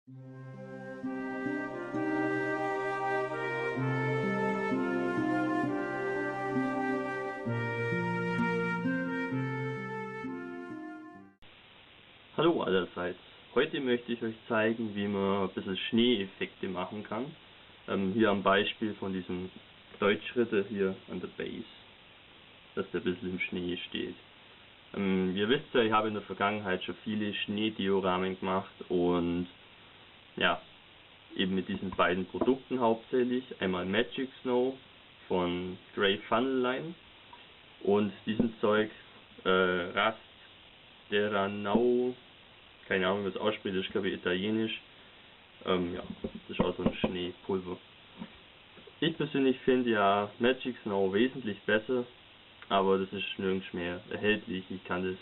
Hallo allerseits, heute möchte ich euch zeigen, wie man ein bisschen Schneeeffekte machen kann. Hier am Beispiel von diesem Deutschritter hier an der Base, dass der ein bisschen im Schnee steht. Ihr wisst ja, ich habe in der Vergangenheit schon viele Schneedioramen gemacht und ja, eben mit diesen beiden Produkten hauptsächlich. Einmal Magic Snow von Grey Funnel Line und diesem Zeug Rasteranau, keine Ahnung, wie das ausspricht, das ist glaube ich italienisch. Ja, das ist auch so ein Schneepulver. Ich persönlich finde ja Magic Snow wesentlich besser, aber das ist nirgends mehr erhältlich. Ich kann das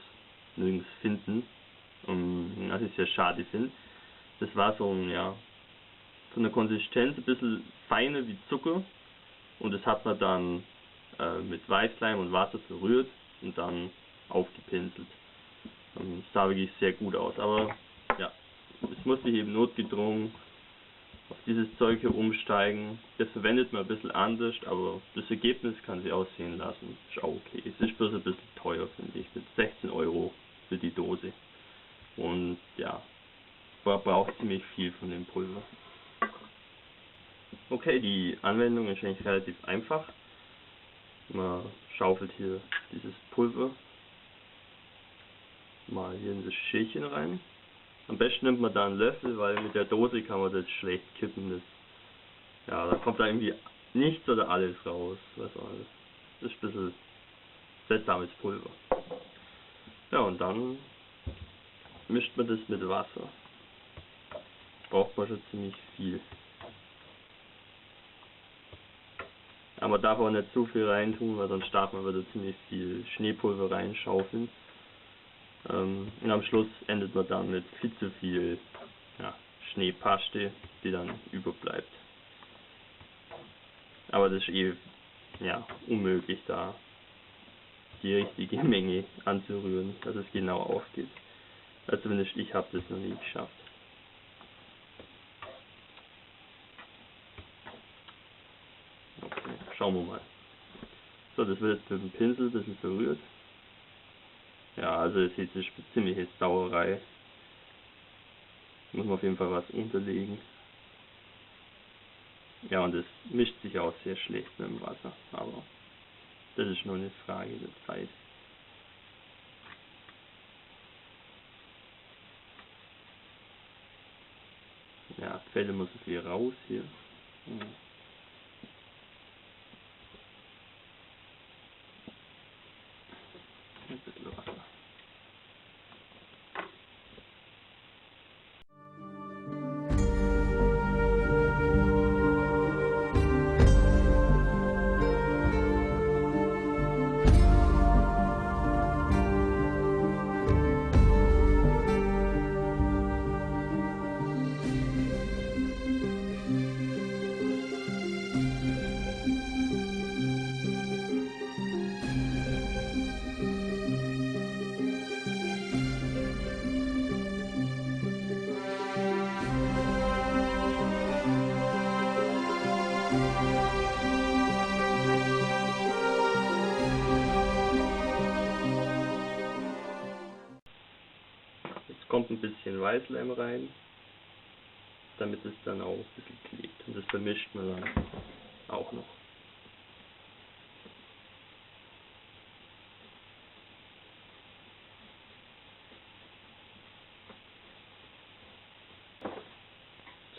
nirgends finden, was ich sehr schade finde. Das war so ein, ja, von der Konsistenz ein bisschen feiner wie Zucker und das hat man dann mit Weißleim und Wasser verrührt und dann aufgepinselt. Das sah wirklich sehr gut aus, aber ja, es musste ich eben notgedrungen auf dieses Zeug hier umsteigen. Das verwendet man ein bisschen anders, aber das Ergebnis kann sich aussehen lassen. Ist auch okay. Es ist bloß ein bisschen teuer, finde ich, mit 16 € für die Dose. Und ja, man braucht ziemlich viel von dem Pulver. Okay, die Anwendung ist eigentlich relativ einfach. Man schaufelt hier dieses Pulver mal hier in das Schälchen rein. Am besten nimmt man da einen Löffel, weil mit der Dose kann man das schlecht kippen. Ja, da kommt da irgendwie nichts oder alles raus. Was auch alles. Das ist ein bisschen seltsames Pulver. Ja, und dann mischt man das mit Wasser. Braucht man schon ziemlich viel. Aber man darf auch nicht zu viel reintun, weil sonst darf man wieder ziemlich viel Schneepulver reinschaufeln. Und am Schluss endet man dann mit viel zu viel Schneepaste, die dann überbleibt. Aber das ist unmöglich, da die richtige Menge anzurühren, dass es genau aufgeht. Also zumindest ich habe das noch nie geschafft. Okay, schauen wir mal. So, das wird jetzt mit dem Pinsel ein bisschen verrührt. Ja, also ihr seht, das ist eine ziemliche Sauerei. Muss man auf jeden Fall was unterlegen. Ja, und es mischt sich auch sehr schlecht mit dem Wasser, aber das ist nur eine Frage der Zeit. Ja, fällt immer so viel raus hier. Ja. Ein bisschen Wasser. Jetzt kommt ein bisschen Weißleim rein, damit es dann auch ein bisschen klebt. Und das vermischt man dann auch noch.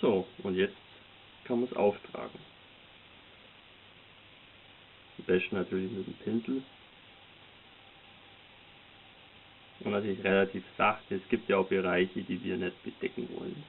So, und jetzt kann man es auftragen. Am besten natürlich mit dem Pinsel. Und natürlich relativ sachte. Es gibt ja auch Bereiche, die wir nicht bedecken wollen.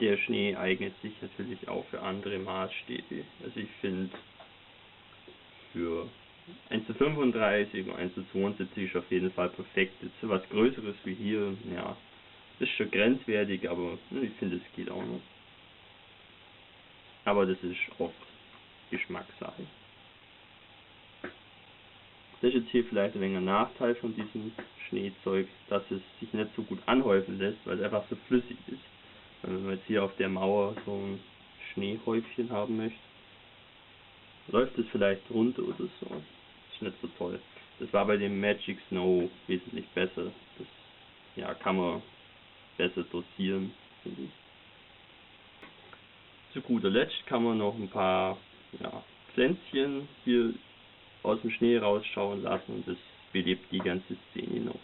der Schnee eignet sich natürlich auch für andere Maßstäbe. Also ich finde, für 1:35 und 1:72 ist auf jeden Fall perfekt. Jetzt so was Größeres wie hier, ja, ist schon grenzwertig, aber ich finde, es geht auch noch. Aber das ist oft Geschmackssache. Das ist jetzt hier vielleicht ein wenig ein Nachteil von diesem Schneezeug, dass es sich nicht so gut anhäufen lässt, weil es einfach so flüssig ist. Wenn man jetzt hier auf der Mauer so ein Schneehäufchen haben möchte, läuft es vielleicht runter oder so. Ist nicht so toll. Das war bei dem Magic Snow wesentlich besser. Das ja, kann man besser dosieren, finde ich. Zu guter Letzt kann man noch ein paar Pflänzchen hier aus dem Schnee rausschauen lassen und das belebt die ganze Szene noch.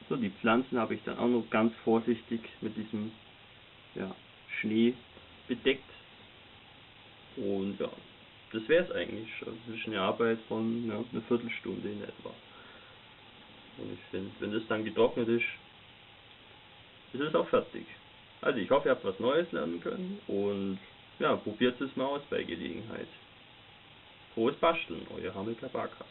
So, die Pflanzen habe ich dann auch noch ganz vorsichtig mit diesem Schnee bedeckt. Und ja, das wäre es eigentlich schon. Das ist eine Arbeit von einer Viertelstunde in etwa. Und ich finde, wenn das dann getrocknet ist, ist es auch fertig. Also ich hoffe, ihr habt was Neues lernen können und ja, probiert es mal aus bei Gelegenheit. Frohes Basteln, euer Hamilcar Barkas.